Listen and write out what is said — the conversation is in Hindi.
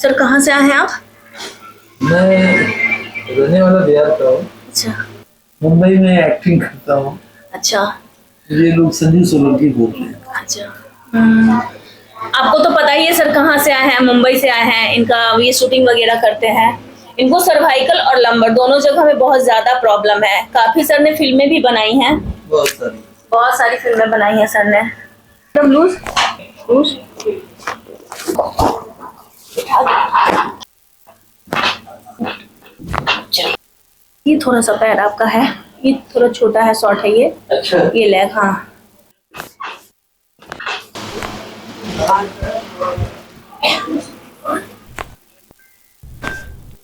सर कहाँ से आए हैं आप? मैं रहने वाला बिहार का हूँ। अच्छा। मुंबई में एक्टिंग करता हूँ। अच्छा। ये लोग संजू सोलंकी बोल रहे हैं। अच्छा। आपको तो पता ही है सर कहाँ से आए हैं, मुंबई से आए हैं। इनका ये शूटिंग वगैरह करते हैं। इनको सर्वाइकल और लंबर दोनों जगह में बहुत ज्यादा प्रॉब्लम है। काफी सर ने फिल्में भी बनाई हैं। बहुत सारी फिल्में बनाई हैं सर ने। लूज लूज ये थोड़ा सा पैर आपका है, ये थोड़ा छोटा है, शॉर्ट है ये। अच्छा। ये लेग, हाँ।